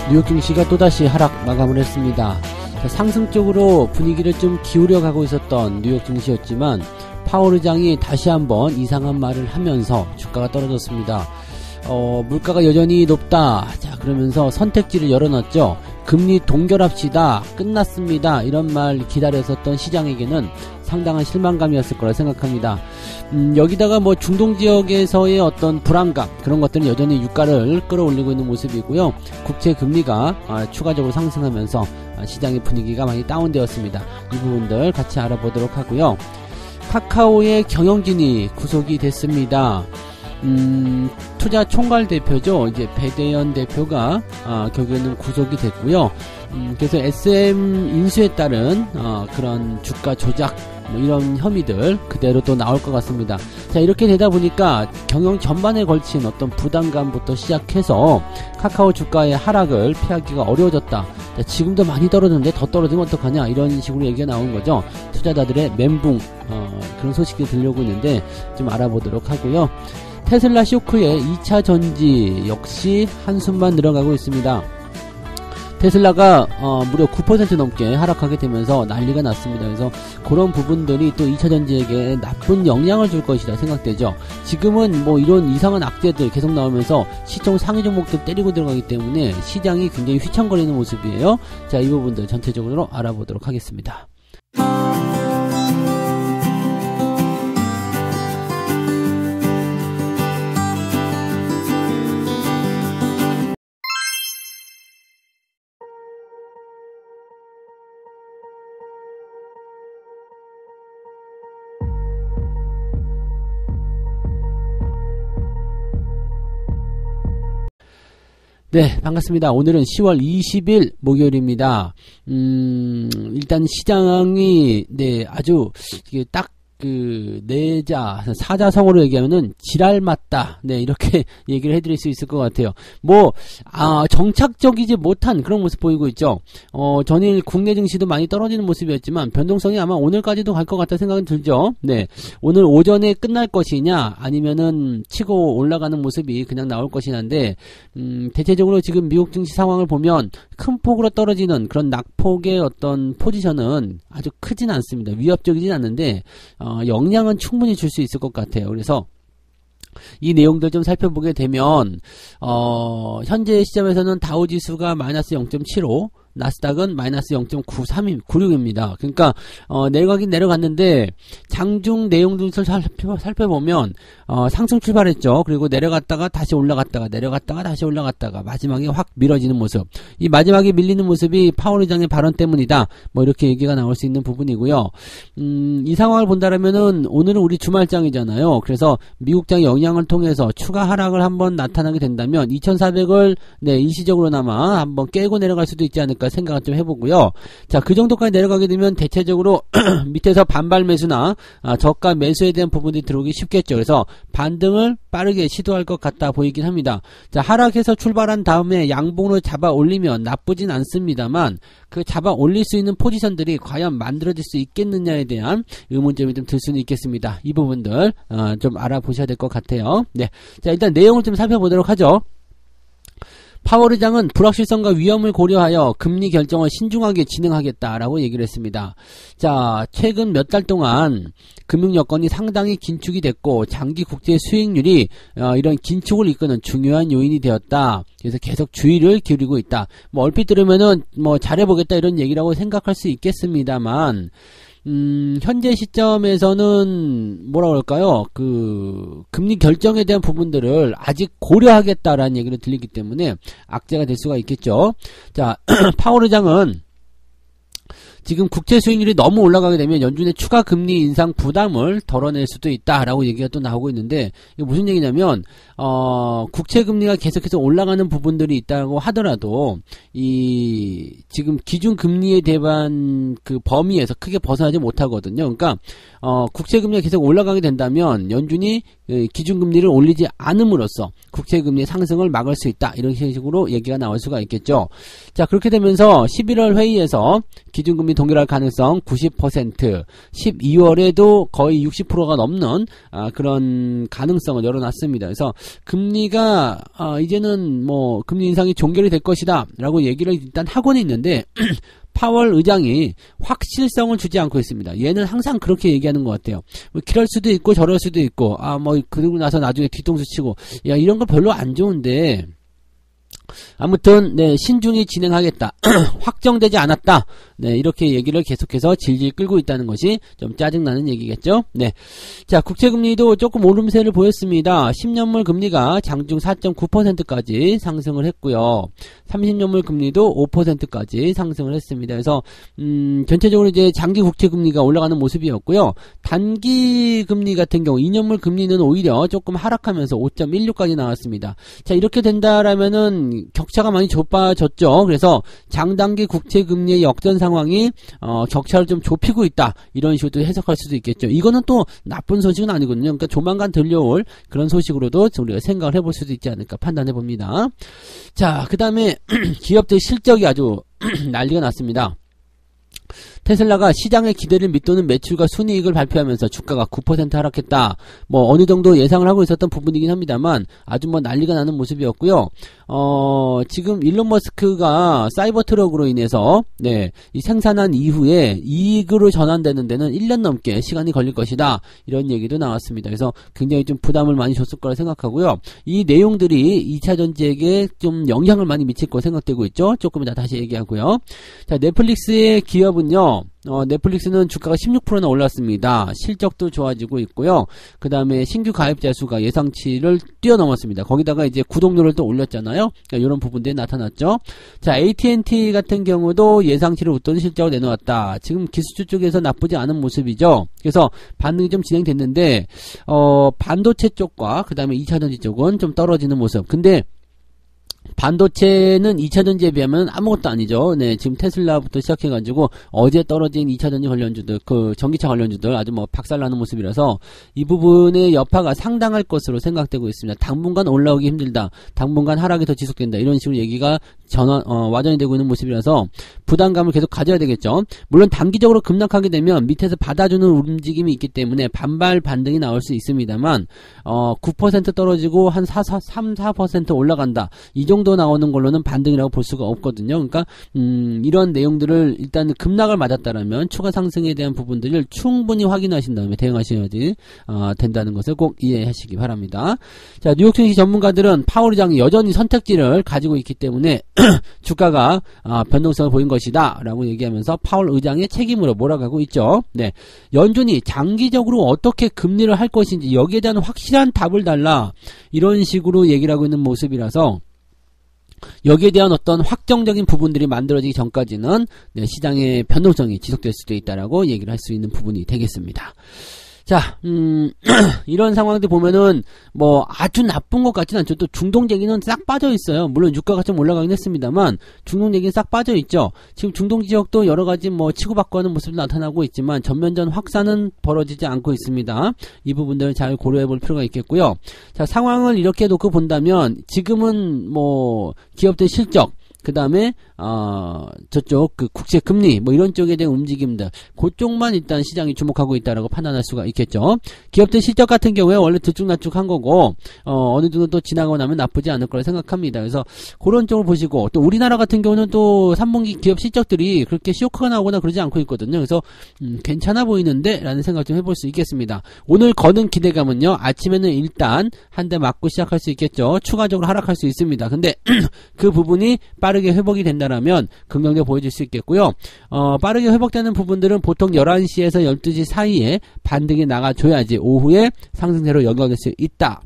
뉴욕 증시가 또다시 하락 마감을 했습니다. 상승 쪽으로 분위기를 좀 기울여 가고 있었던 뉴욕 증시였지만 파월 의장이 다시 한번 이상한 말을 하면서 주가가 떨어졌습니다. 물가가 여전히 높다. 자, 그러면서 선택지를 열어놨죠. 금리 동결합시다. 끝났습니다. 이런 말 기다렸었던 시장에게는 상당한 실망감이었을 거라 생각합니다. 여기다가 뭐 중동 지역에서의 어떤 불안감, 그런 것들은 여전히 유가를 끌어올리고 있는 모습이고요. 국채 금리가 추가적으로 상승하면서 시장의 분위기가 많이 다운되었습니다. 이 부분들 같이 알아보도록 하고요. 카카오의 경영진이 구속이 됐습니다. 투자 총괄 대표죠. 이제 배대현 대표가 결국에는 구속이 됐고요. 그래서 SM 인수에 따른 그런 주가 조작 뭐 이런 혐의들 그대로 또 나올 것 같습니다. 자, 이렇게 되다 보니까 경영 전반에 걸친 어떤 부담감부터 시작해서 카카오 주가의 하락을 피하기가 어려워졌다. 자, 지금도 많이 떨어졌는데 더 떨어지면 어떡하냐, 이런 식으로 얘기가 나온 거죠. 투자자들의 멘붕, 그런 소식이 들려오고 있는데 좀 알아보도록 하고요. 테슬라 쇼크의 2차 전지 역시 한숨만 늘어가고 있습니다. 테슬라가 무려 9% 넘게 하락하게 되면서 난리가 났습니다. 그래서 그런 부분들이 또 2차 전지에게 나쁜 영향을 줄 것이라 생각되죠. 지금은 뭐 이런 이상한 악재들 계속 나오면서 시총 상위 종목들 때리고 들어가기 때문에 시장이 굉장히 휘청거리는 모습이에요. 자, 이 부분들 전체적으로 알아보도록 하겠습니다. 네, 반갑습니다. 오늘은 10월 20일 목요일입니다. 일단 시장이, 네, 아주, 이게 딱, 사자성어로 얘기하면은, 지랄 맞다. 네, 이렇게 얘기를 해드릴 수 있을 것 같아요. 정착적이지 못한 그런 모습 보이고 있죠. 전일 국내 증시도 많이 떨어지는 모습이었지만, 변동성이 아마 오늘까지도 갈 것 같다 생각은 들죠. 네. 오늘 오전에 끝날 것이냐, 아니면은 치고 올라가는 모습이 그냥 나올 것이냐인데, 대체적으로 지금 미국 증시 상황을 보면, 큰 폭으로 떨어지는 그런 낙폭의 어떤 포지션은 아주 크진 않습니다. 위협적이진 않는데, 영향은 충분히 줄 수 있을 것 같아요. 그래서 이 내용들 좀 살펴보게 되면 현재 시점에서는 다우지수가 마이너스 0.75, 나스닥은 마이너스 0.96입니다. 그러니까 내려가긴 내려갔는데 장중 내용들을 살펴보면 상승 출발했죠. 그리고 내려갔다가 다시 올라갔다가 내려갔다가 다시 올라갔다가 마지막에 확 밀어지는 모습. 이 마지막에 밀리는 모습이 파월 의장의 발언 때문이다. 뭐 이렇게 얘기가 나올 수 있는 부분이고요. 이 상황을 본다라면은 오늘은 우리 주말장이잖아요. 그래서 미국장의 영향을 통해서 추가 하락을 한번 나타나게 된다면 2400을 일시적으로나마 한번 깨고 내려갈 수도 있지 않을까 생각을 좀 해보고요. 자, 그 정도까지 내려가게 되면 대체적으로 밑에서 반발 매수나 저가 매수에 대한 부분들이 들어오기 쉽겠죠. 그래서 반등을 빠르게 시도할 것 같다 보이긴 합니다. 자, 하락해서 출발한 다음에 양봉으로 잡아 올리면 나쁘진 않습니다만 그 잡아 올릴 수 있는 포지션들이 과연 만들어질 수 있겠느냐에 대한 의문점이 좀 들 수는 있겠습니다. 이 부분들 좀 알아보셔야 될 것 같아요. 네, 자, 일단 내용을 좀 살펴보도록 하죠. 파월 의장은 불확실성과 위험을 고려하여 금리 결정을 신중하게 진행하겠다라고 얘기를 했습니다. 자, 최근 몇 달 동안 금융 여건이 상당히 긴축이 됐고 장기 국제 수익률이 이런 긴축을 이끄는 중요한 요인이 되었다. 그래서 계속 주의를 기울이고 있다. 뭐 얼핏 들으면은 뭐 잘해보겠다 이런 얘기라고 생각할 수 있겠습니다만 현재 시점에서는 뭐라 그럴까요? 금리 결정에 대한 부분들을 아직 고려하겠다라는 얘기를 들리기 때문에 악재가 될 수가 있겠죠. 자, 파월 의장은 지금 국채 수익률이 너무 올라가게 되면 연준의 추가 금리 인상 부담을 덜어낼 수도 있다라고 얘기가 또 나오고 있는데 이게 무슨 얘기냐면 국채 금리가 계속해서 올라가는 부분들이 있다고 하더라도 이 지금 기준 금리에 대한 그 범위에서 크게 벗어나지 못하거든요. 그러니까 국채 금리가 계속 올라가게 된다면 연준이 기준금리를 올리지 않음으로써 국채금리 상승을 막을 수 있다. 이런 식으로 얘기가 나올 수가 있겠죠. 자, 그렇게 되면서 11월 회의에서 기준금리 동결할 가능성 90%, 12월에도 거의 60%가 넘는 그런 가능성을 열어놨습니다. 그래서 금리가 이제는 뭐 금리 인상이 종결이 될 것이다 라고 얘기를 일단 하고는 있는데 파월 의장이 확실성을 주지 않고 있습니다. 얘는 항상 그렇게 얘기하는 것 같아요. 뭐 이럴 수도 있고 저럴 수도 있고 뭐 그러고 나서 나중에 뒤통수 치고 야 이런 거 별로 안 좋은데 아무튼 네 신중히 진행하겠다. 확정되지 않았다. 네 이렇게 얘기를 계속해서 질질 끌고 있다는 것이 좀 짜증나는 얘기겠죠. 네, 자 국채금리도 조금 오름세를 보였습니다. 10년물 금리가 장중 4.9%까지 상승을 했고요. 30년물 금리도 5%까지 상승을 했습니다. 그래서 전체적으로 이제 장기 국채금리가 올라가는 모습이었고요. 단기 금리 같은 경우 2년물 금리는 오히려 조금 하락하면서 5.16까지 나왔습니다. 자 이렇게 된다라면은 격차가 많이 좁아졌죠. 그래서 장단기 국채금리의 역전 상황이 격차를 좀 좁히고 있다. 이런 식으로 해석할 수도 있겠죠. 이거는 또 나쁜 소식은 아니거든요. 그러니까 조만간 들려올 그런 소식으로도 우리가 생각을 해볼 수도 있지 않을까 판단해 봅니다. 자, 그 다음에 기업들 실적이 아주 난리가 났습니다. 테슬라가 시장의 기대를 밑도는 매출과 순이익을 발표하면서 주가가 9% 하락했다. 뭐 어느 정도 예상을 하고 있었던 부분이긴 합니다만 아주 뭐 난리가 나는 모습이었고요. 지금 일론 머스크가 사이버 트럭으로 인해서 이 생산한 이후에 이익으로 전환되는 데는 1년 넘게 시간이 걸릴 것이다. 이런 얘기도 나왔습니다. 그래서 굉장히 좀 부담을 많이 줬을 거라 생각하고요. 이 내용들이 2차 전지에게 좀 영향을 많이 미칠 거 생각되고 있죠. 조금 이따 다시 얘기하고요. 자, 넷플릭스의 기업은요. 넷플릭스는 주가가 16%나 올랐습니다. 실적도 좋아지고 있고요. 그 다음에 신규 가입자 수가 예상치를 뛰어넘었습니다. 거기다가 이제 구독료를 또 올렸잖아요. 그러니까 이런 부분들이 나타났죠. 자, AT&T 같은 경우도 예상치를 웃도는 실적을 내놓았다. 지금 기술주 쪽에서 나쁘지 않은 모습이죠. 그래서 반등이 좀 진행됐는데 반도체 쪽과 그 다음에 2차전지 쪽은 좀 떨어지는 모습. 근데 반도체는 2차전지에 비하면 아무것도 아니죠. 네, 지금 테슬라부터 시작해가지고 어제 떨어진 2차전지 관련주들, 그 전기차 관련주들 아주 뭐 박살나는 모습이라서 이 부분의 여파가 상당할 것으로 생각되고 있습니다. 당분간 올라오기 힘들다. 당분간 하락이 더 지속된다. 이런 식으로 얘기가 와전이 되고 있는 모습이라서 부담감을 계속 가져야 되겠죠. 물론 단기적으로 급락하게 되면 밑에서 받아주는 움직임이 있기 때문에 반발 반등이 나올 수 있습니다만 9% 떨어지고 한 3-4% 올라간다. 이 정도 나오는 걸로는 반등이라고 볼 수가 없거든요. 그러니까 이런 내용들을 일단 급락을 맞았다라면 추가 상승에 대한 부분들을 충분히 확인하신 다음에 대응하셔야지 된다는 것을 꼭 이해하시기 바랍니다. 자, 뉴욕 증시 전문가들은 파월 의장이 여전히 선택지를 가지고 있기 때문에 주가가 변동성을 보인 것이다 라고 얘기하면서 파월 의장의 책임으로 몰아가고 있죠. 네, 연준이 장기적으로 어떻게 금리를 할 것인지 여기에 대한 확실한 답을 달라 이런 식으로 얘기를 하고 있는 모습이라서 여기에 대한 어떤 확정적인 부분들이 만들어지기 전까지는 시장의 변동성이 지속될 수도 있다라고 얘기를 할 수 있는 부분이 되겠습니다. 자, 이런 상황들 보면은 뭐 아주 나쁜 것 같지는 않죠. 또 중동 얘기는 싹 빠져 있어요. 물론 유가가 좀 올라가긴 했습니다만 중동 얘기는 싹 빠져 있죠. 지금 중동 지역도 여러 가지 뭐 치고받고 하는 모습도 나타나고 있지만 전면전 확산은 벌어지지 않고 있습니다. 이 부분들을 잘 고려해 볼 필요가 있겠고요. 자, 상황을 이렇게 놓고 본다면 지금은 뭐 기업들 실적 그 다음에 저쪽 그 국채 금리 뭐 이런 쪽에 대한 움직임들 그쪽만 일단 시장이 주목하고 있다라고 판단할 수가 있겠죠. 기업들 실적 같은 경우에 원래 들쭉날쭉한 거고 어느 정도 또 지나가고 나면 나쁘지 않을 거라 생각합니다. 그래서 그런 쪽을 보시고 또 우리나라 같은 경우는 또 3분기 기업 실적들이 그렇게 쇼크가 나오거나 그러지 않고 있거든요. 그래서 괜찮아 보이는데 라는 생각 좀 해볼 수 있겠습니다. 오늘 거는 기대감은요, 아침에는 일단 한 대 맞고 시작할 수 있겠죠. 추가적으로 하락할 수 있습니다. 근데 그 부분이 빠르게 회복이 된다라면 긍정적으로 보여질 수 있겠고요. 빠르게 회복되는 부분들은 보통 11시에서 12시 사이에 반등이 나가줘야지 오후에 상승세로 연결될 수 있다.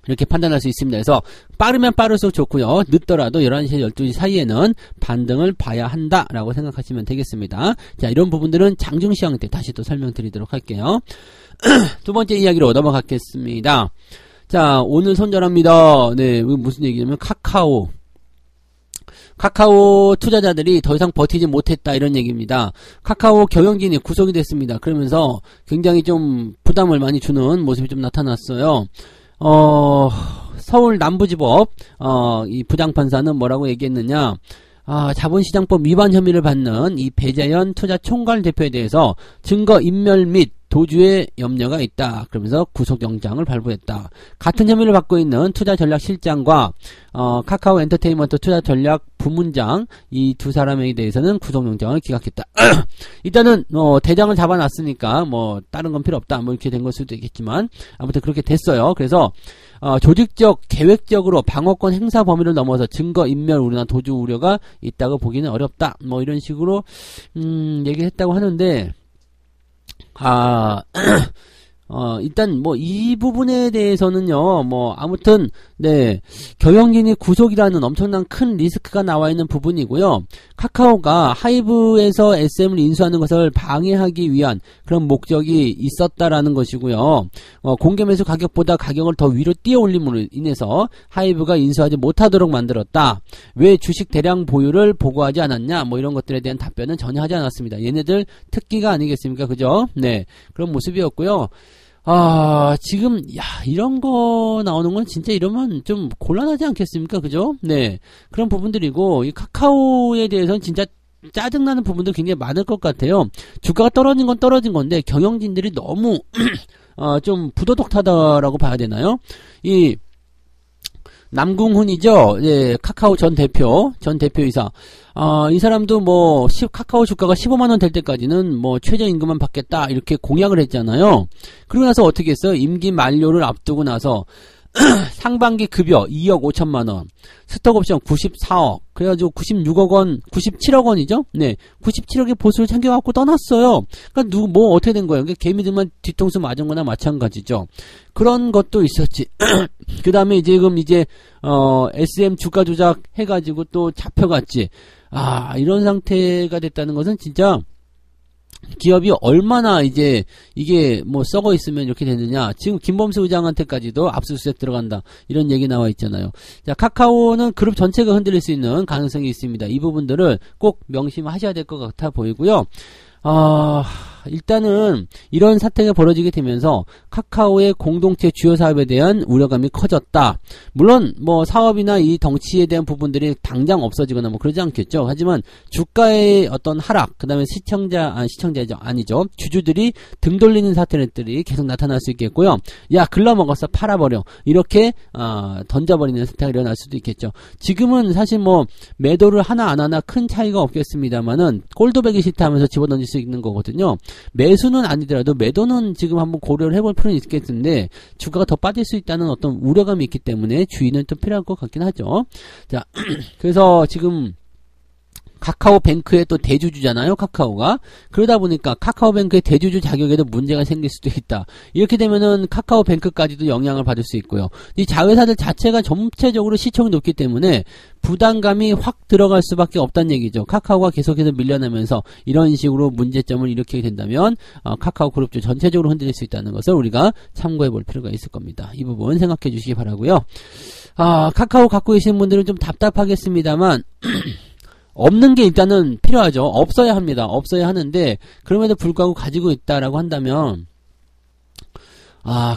이렇게 판단할 수 있습니다. 그래서 빠르면 빠를수록 좋고요. 늦더라도 11시에서 12시 사이에는 반등을 봐야 한다라고 생각하시면 되겠습니다. 자, 이런 부분들은 장중 시황 때 다시 또 설명드리도록 할게요. 두 번째 이야기로 넘어가겠습니다. 카카오 투자자들이 더 이상 버티지 못했다 이런 얘기입니다. 카카오 경영진이 구속이 됐습니다. 그러면서 굉장히 좀 부담을 많이 주는 모습이 좀 나타났어요. 서울 남부지법 이 부장판사는 뭐라고 얘기했느냐, 자본시장법 위반 혐의를 받는 이 배재현 투자총괄 대표에 대해서 증거 인멸 및 도주의 염려가 있다. 그러면서 구속영장을 발부했다. 같은 혐의를 받고 있는 투자전략실장과 카카오 엔터테인먼트 투자전략 부문장 이 두 사람에 대해서는 구속영장을 기각했다. 일단은 대장을 잡아놨으니까 뭐 다른 건 필요 없다. 뭐 이렇게 된 걸 수도 있겠지만 아무튼 그렇게 됐어요. 그래서 조직적 계획적으로 방어권 행사 범위를 넘어서 증거 인멸 우려나 도주 우려가 있다고 보기는 어렵다. 뭐 이런 식으로 얘기를 했다고 하는데, 일단 뭐 이 부분에 대해서는요, 뭐 아무튼 네, 경영진이 구속이라는 엄청난 큰 리스크가 나와 있는 부분이고요. 카카오가 하이브에서 SM을 인수하는 것을 방해하기 위한 그런 목적이 있었다라는 것이고요. 공개 매수 가격보다 가격을 더 위로 띄어 올림으로 인해서 하이브가 인수하지 못하도록 만들었다. 왜 주식 대량 보유를 보고하지 않았냐? 뭐 이런 것들에 대한 답변은 전혀 하지 않았습니다. 얘네들 특기가 아니겠습니까? 그죠? 네, 그런 모습이었고요. 지금, 이런 거 나오는 건 진짜 이러면 좀 곤란하지 않겠습니까? 그죠? 네. 그런 부분들이고, 이 카카오에 대해서는 진짜 짜증나는 부분도 굉장히 많을 것 같아요. 주가가 떨어진 건 떨어진 건데, 경영진들이 너무, 좀 부도덕하다라고 봐야 되나요? 이, 남궁훈이죠. 예, 카카오 전 대표이사. 이 사람도 뭐, 카카오 주가가 15만원 될 때까지는 뭐, 최저임금만 받겠다, 이렇게 공약을 했잖아요. 그러고 나서 어떻게 했어요? 임기 만료를 앞두고 나서, 상반기 급여 2억 5천만원, 스톡옵션 94억, 그래가지고 96억 원, 97억 원이죠? 네. 97억의 보수를 챙겨갖고 떠났어요. 그러니까 뭐 어떻게 된 거예요? 개미들만 뒤통수 맞은 거나 마찬가지죠. 그런 것도 있었지. 그 다음에 지금 SM 주가 조작 해가지고 또 잡혀갔지. 이런 상태가 됐다는 것은 진짜, 기업이 얼마나 이게 뭐 썩어 있으면 이렇게 되느냐. 지금 김범수 의장한테까지도 압수수색 들어간다. 이런 얘기 나와 있잖아요. 자, 카카오는 그룹 전체가 흔들릴 수 있는 가능성이 있습니다. 이 부분들을 꼭 명심하셔야 될 것 같아 보이고요. 일단은 이런 사태가 벌어지게 되면서 카카오의 공동체 주요 사업에 대한 우려감이 커졌다. 물론 뭐 사업이나 이 덩치에 대한 부분들이 당장 없어지거나 뭐 그러지 않겠죠. 하지만 주가의 어떤 하락, 그다음에 시청자죠. 아니죠. 주주들이 등 돌리는 사태들이 계속 나타날 수 있겠고요. 야, 글러먹었어. 팔아버려. 이렇게 던져버리는 사태가 일어날 수도 있겠죠. 지금은 사실 뭐 매도를 하나 안 하나 큰 차이가 없겠습니다만은 꼴도배기 싫다 하면서 집어던질 수 있는 거거든요. 매수는 아니더라도 매도는 지금 한번 고려를 해볼 필요는 있겠는데 주가가 더 빠질 수 있다는 어떤 우려감이 있기 때문에 주의는 또 필요할 것 같긴 하죠. 자, 그래서 지금 카카오뱅크의 또 대주주잖아요, 카카오가. 그러다 보니까 카카오뱅크의 대주주 자격에도 문제가 생길 수도 있다. 이렇게 되면은 카카오뱅크까지도 영향을 받을 수 있고요. 이 자회사들 자체가 전체적으로 시총이 높기 때문에 부담감이 확 들어갈 수밖에 없다는 얘기죠. 카카오가 계속해서 밀려나면서 이런 식으로 문제점을 일으키게 된다면 카카오 그룹주 전체적으로 흔들릴 수 있다는 것을 우리가 참고해 볼 필요가 있을 겁니다. 이 부분 생각해 주시기 바라고요. 카카오 갖고 계시는 분들은 좀 답답하겠습니다만 없는 게 일단은 필요하죠. 없어야 합니다. 없어야 하는데 그럼에도 불구하고 가지고 있다라고 한다면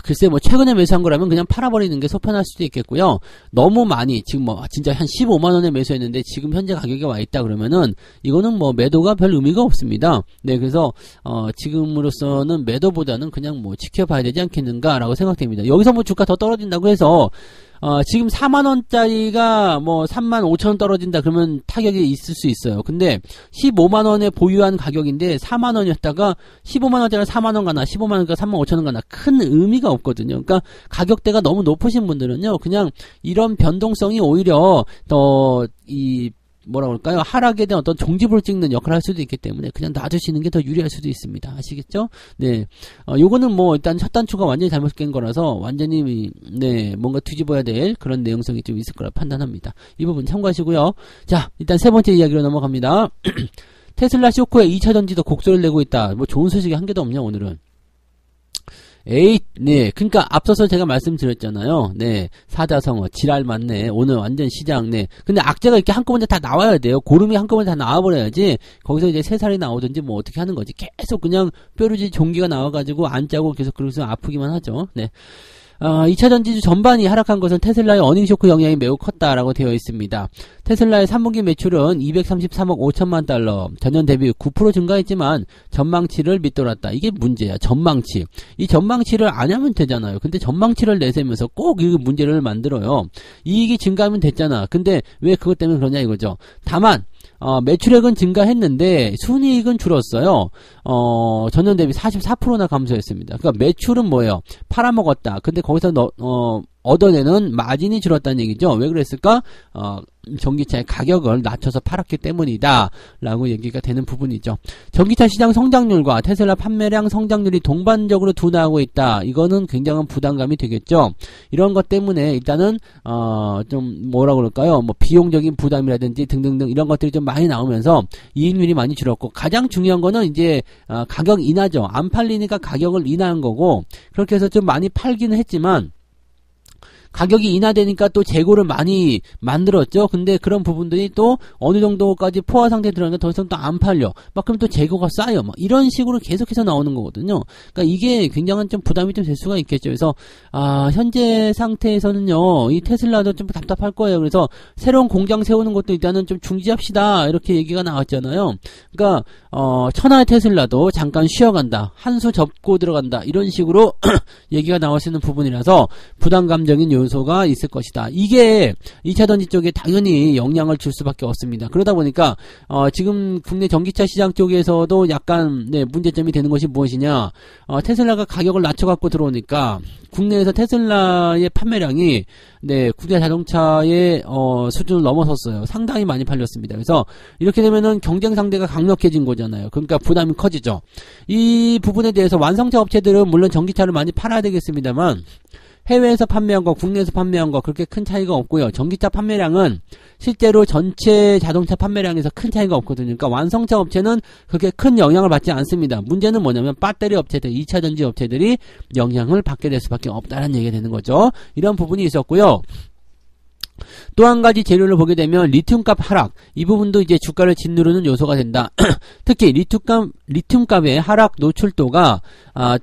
글쎄 뭐 최근에 매수한 거라면 그냥 팔아버리는 게 속편할 수도 있겠고요. 너무 많이 지금 뭐 진짜 한 15만원에 매수했는데 지금 현재 가격에 와 있다 그러면은 이거는 뭐 매도가 별 의미가 없습니다. 네, 그래서 지금으로서는 매도보다는 그냥 뭐 지켜봐야 되지 않겠는가라고 생각됩니다. 여기서 뭐 주가 더 떨어진다고 해서 지금 4만원짜리가 뭐 35,000원 떨어진다 그러면 타격이 있을 수 있어요. 근데 15만원에 보유한 가격인데 4만원이었다가 15만원짜리 4만원 가나 15만원가 35,000원 가나 큰 의미가 없거든요. 그러니까 가격대가 너무 높으신 분들은요, 그냥 이런 변동성이 오히려 더 뭐라 그럴까요? 하락에 대한 어떤 종지부를 찍는 역할을 할 수도 있기 때문에 그냥 놔두시는 게 더 유리할 수도 있습니다. 아시겠죠? 네. 요거는 뭐 일단 첫 단추가 완전히 잘못 깬 거라서 완전히 네, 뭔가 뒤집어야 될 그런 내용성이 좀 있을 거라 판단합니다. 이 부분 참고하시고요. 자, 일단 세 번째 이야기로 넘어갑니다. 테슬라 쇼크에 2차 전지도 곡소리를 내고 있다. 뭐 좋은 소식이 한 개도 없냐, 오늘은. 에이, 네. 그러니까 앞서서 제가 말씀드렸잖아요. 네. 사자성어, 지랄 맞네. 오늘 완전 시장, 네. 근데 악재가 이렇게 한꺼번에 다 나와야 돼요. 고름이 한꺼번에 다 나와버려야지. 거기서 이제 새살이 나오든지 뭐 어떻게 하는 거지. 계속 그냥 뾰루지 종기가 나와가지고 안 짜고 계속 그러면서 아프기만 하죠. 네. 2차 전지주 전반이 하락한 것은 테슬라의 어닝쇼크 영향이 매우 컸다라고 되어 있습니다. 테슬라의 3분기 매출은 233억 5천만 달러, 전년 대비 9% 증가했지만 전망치를 밑돌았다. 이게 문제야. 전망치. 이 전망치를 안 하면 되잖아요. 근데 전망치를 내세우면서 꼭 이 문제를 만들어요. 이익이 증가하면 됐잖아. 근데 왜 그것 때문에 그러냐 이거죠. 다만 매출액은 증가했는데 순이익은 줄었어요. 전년 대비 44%나 감소했습니다. 그러니까 매출은 뭐예요? 팔아먹었다. 근데 거기서 얻어내는 마진이 줄었다는 얘기죠. 왜 그랬을까? 전기차의 가격을 낮춰서 팔았기 때문이다 라고 얘기가 되는 부분이죠. 전기차 시장 성장률과 테슬라 판매량 성장률이 동반적으로 둔화하고 있다. 이거는 굉장한 부담감이 되겠죠. 이런 것 때문에 일단은 좀 뭐라 그럴까요? 뭐 비용적인 부담이라든지 등등등 이런 것들이 좀 많이 나오면서 이익률이 많이 줄었고, 가장 중요한 거는 이제 가격 인하죠. 안 팔리니까 가격을 인하한 거고, 그렇게 해서 좀 많이 팔기는 했지만 가격이 인하되니까 또 재고를 많이 만들었죠. 근데 그런 부분들이 또 어느 정도까지 포화 상태에 들어가니까 더 이상 또 안 팔려. 막 그럼 또 재고가 쌓여. 막 이런 식으로 계속해서 나오는 거거든요. 그러니까 이게 굉장한 좀 부담이 좀 될 수가 있겠죠. 그래서 현재 상태에서는요, 이 테슬라도 좀 답답할 거예요. 그래서 새로운 공장 세우는 것도 일단은 좀 중지합시다. 이렇게 얘기가 나왔잖아요. 그러니까 천하의 테슬라도 잠깐 쉬어간다. 한 수 접고 들어간다. 이런 식으로 얘기가 나올 수 있는 부분이라서 부담감적인 요소가 있을 것이다. 이게 2차 전지 쪽에 당연히 영향을 줄 수밖에 없습니다. 그러다 보니까 지금 국내 전기차 시장 쪽에서도 약간 문제점이 되는 것이 무엇이냐, 테슬라가 가격을 낮춰갖고 들어오니까 국내에서 테슬라의 판매량이 국내 자동차의 수준을 넘어섰어요. 상당히 많이 팔렸습니다. 그래서 이렇게 되면은 경쟁 상대가 강력해진 거잖아요. 그러니까 부담이 커지죠. 이 부분에 대해서 완성차 업체들은 물론 전기차를 많이 팔아야 되겠습니다만 해외에서 판매한 거, 국내에서 판매한 거 그렇게 큰 차이가 없고요. 전기차 판매량은 실제로 전체 자동차 판매량에서 큰 차이가 없거든요. 그러니까 완성차 업체는 그렇게 큰 영향을 받지 않습니다. 문제는 뭐냐면 배터리 업체들, 2차 전지 업체들이 영향을 받게 될 수밖에 없다는 얘기가 되는 거죠. 이런 부분이 있었고요. 또 한 가지 재료를 보게 되면 리튬값 하락, 이 부분도 이제 주가를 짓누르는 요소가 된다. 특히 리튬값의 하락 노출도가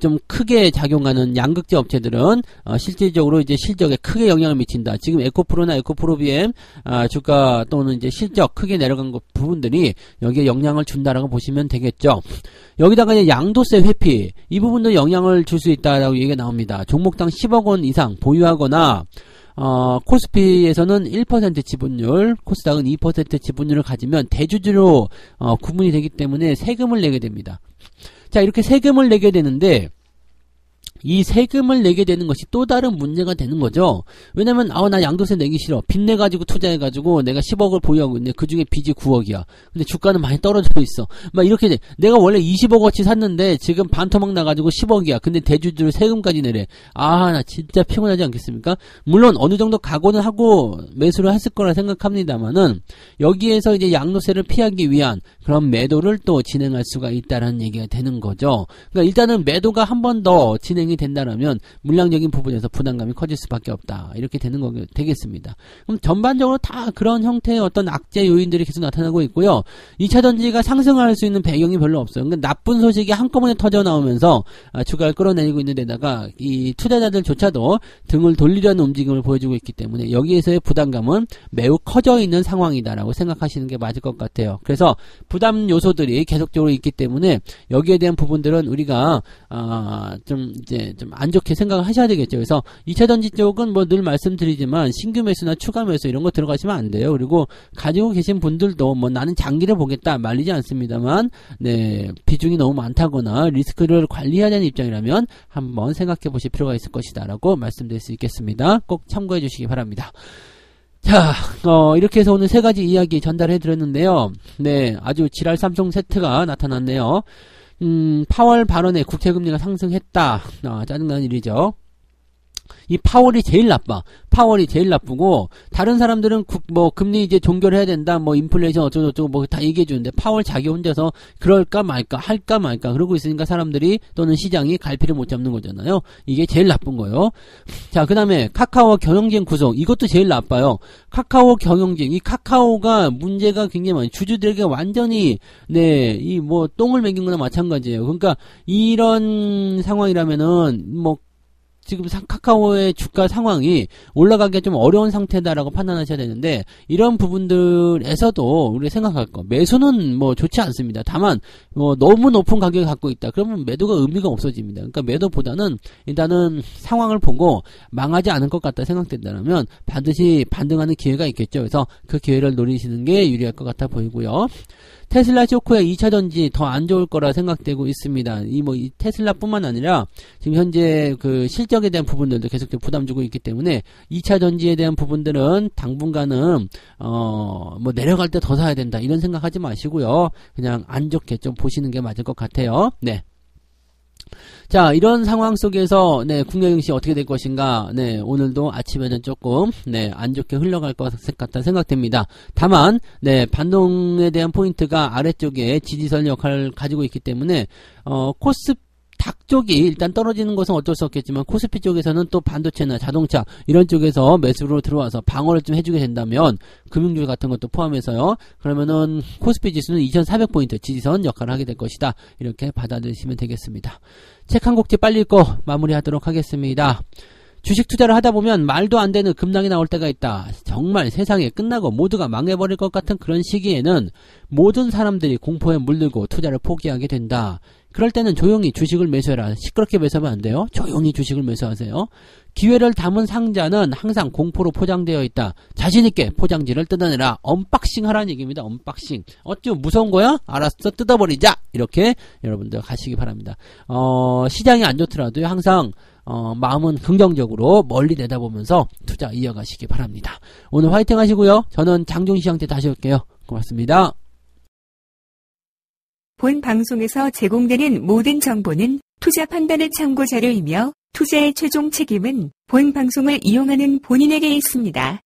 좀 크게 작용하는 양극재 업체들은 실질적으로 이제 실적에 크게 영향을 미친다. 지금 에코프로나 에코프로 BM 주가 또는 이제 실적 크게 내려간 부분들이 여기에 영향을 준다라고 보시면 되겠죠. 여기다가 이제 양도세 회피, 이 부분도 영향을 줄 수 있다라고 얘기가 나옵니다. 종목당 10억 원 이상 보유하거나 코스피에서는 1% 지분율, 코스닥은 2% 지분율을 가지면 대주주로 구분이 되기 때문에 세금을 내게 됩니다. 자, 이렇게 세금을 내게 되는데 이 세금을 내게 되는 것이 또 다른 문제가 되는 거죠. 왜냐면 나 양도세 내기 싫어. 빚 내가지고 투자해가지고 내가 10억을 보유하고 있는데 그 중에 빚이 9억이야. 근데 주가는 많이 떨어져 있어. 막 이렇게 돼. 내가 원래 20억어치 샀는데 지금 반토막 나가지고 10억이야. 근데 대주주로 세금까지 내래. 나 진짜 피곤하지 않겠습니까? 물론 어느 정도 각오는 하고 매수를 했을 거라 생각합니다만은 여기에서 이제 양도세를 피하기 위한 그런 매도를 또 진행할 수가 있다라는 얘기가 되는 거죠. 그러니까 일단은 매도가 한 번 더 진행이 된다라면 물량적인 부분에서 부담감이 커질 수밖에 없다. 이렇게 되는 거 되겠습니다. 그럼 전반적으로 다 그런 형태의 어떤 악재 요인들이 계속 나타나고 있고요. 2차 전지가 상승할 수 있는 배경이 별로 없어요. 그러니까 나쁜 소식이 한꺼번에 터져 나오면서 주가를 끌어내리고 있는 데다가 이 투자자들조차도 등을 돌리려는 움직임을 보여주고 있기 때문에 여기에서의 부담감은 매우 커져 있는 상황이다라고 생각하시는 게 맞을 것 같아요. 그래서 부담 요소들이 계속적으로 있기 때문에 여기에 대한 부분들은 우리가 좀 안 좋게 생각을 하셔야 되겠죠. 그래서 2차 전지 쪽은 뭐 늘 말씀드리지만 신규 매수나 추가 매수 이런 거 들어가시면 안 돼요. 그리고 가지고 계신 분들도 뭐 나는 장기를 보겠다 말리지 않습니다만 비중이 너무 많다거나 리스크를 관리해야 되는 입장이라면 한번 생각해 보실 필요가 있을 것이다 라고 말씀드릴 수 있겠습니다. 꼭 참고해 주시기 바랍니다. 자, 이렇게 해서 오늘 세 가지 이야기 전달해 드렸는데요. 아주 지랄 삼종 세트가 나타났네요. 파월 발언에 국채금리가 상승했다. 짜증나는 일이죠. 이 파월이 제일 나빠. 파월이 제일 나쁘고, 다른 사람들은 금리 이제 종결해야 된다, 인플레이션 어쩌고저쩌고 다 얘기해 주는데, 파월 자기 혼자서 그럴까 말까, 할까 말까, 그러고 있으니까 사람들이 또는 시장이 갈피를 못 잡는 거잖아요. 이게 제일 나쁜 거예요. 자, 그 다음에 카카오 경영진 구성. 이것도 제일 나빠요. 카카오 경영진. 이 카카오가 문제가 굉장히 많아요. 주주들에게 완전히, 똥을 먹인 거나 마찬가지예요. 그러니까, 이런 상황이라면은, 지금 카카오의 주가 상황이 올라가기가 좀 어려운 상태다라고 판단하셔야 되는데, 이런 부분들에서도 우리 생각할 거, 매수는 좋지 않습니다. 다만 너무 높은 가격을 갖고 있다 그러면 매도가 의미가 없어집니다. 그러니까 매도보다는 일단은 상황을 보고 망하지 않을 것 같다 생각된다면 반드시 반등하는 기회가 있겠죠. 그래서 그 기회를 노리시는 게 유리할 것 같아 보이고요. 테슬라 쇼크의 2차전지 더 안 좋을 거라 생각되고 있습니다. 이 테슬라뿐만 아니라 지금 현재 그 실적에 대한 부분들도 계속 부담 주고 있기 때문에 2차전지에 대한 부분들은 당분간은 내려갈 때 더 사야 된다 이런 생각하지 마시고요. 그냥 안 좋게 좀 보시는 게 맞을 것 같아요. 네. 자, 이런 상황 속에서 국내 증시 어떻게 될 것인가. 오늘도 아침에는 조금 안 좋게 흘러갈 것 같다 생각됩니다. 다만 반동에 대한 포인트가 아래쪽에 지지선 역할을 가지고 있기 때문에 닭 쪽이 일단 떨어지는 것은 어쩔 수 없겠지만 코스피 쪽에서는 또 반도체나 자동차 이런 쪽에서 매수로 들어와서 방어를 좀 해주게 된다면 금융주 같은 것도 포함해서요. 그러면은 코스피 지수는 2400포인트 지지선 역할을 하게 될 것이다. 이렇게 받아들이시면 되겠습니다. 책 한 곡지 빨리 읽고 마무리하도록 하겠습니다. 주식 투자를 하다 보면 말도 안 되는 급락이 나올 때가 있다. 정말 세상에 끝나고 모두가 망해버릴 것 같은 그런 시기에는 모든 사람들이 공포에 물들고 투자를 포기하게 된다. 그럴 때는 조용히 주식을 매수해라. 시끄럽게 매수하면 안 돼요. 조용히 주식을 매수하세요. 기회를 담은 상자는 항상 공포로 포장되어 있다. 자신있게 포장지를 뜯어내라. 언박싱 하라는 얘기입니다. 언박싱. 어쭈 무서운 거야? 알았어, 뜯어버리자. 이렇게 여러분들 가시기 바랍니다. 시장이 안 좋더라도 항상 마음은 긍정적으로 멀리 내다보면서 투자 이어가시기 바랍니다. 오늘 화이팅 하시고요. 저는 장종시장 때 다시 올게요. 고맙습니다. 본 방송에서 제공되는 모든 정보는 투자 판단의 참고 자료이며 투자의 최종 책임은 본 방송을 이용하는 본인에게 있습니다.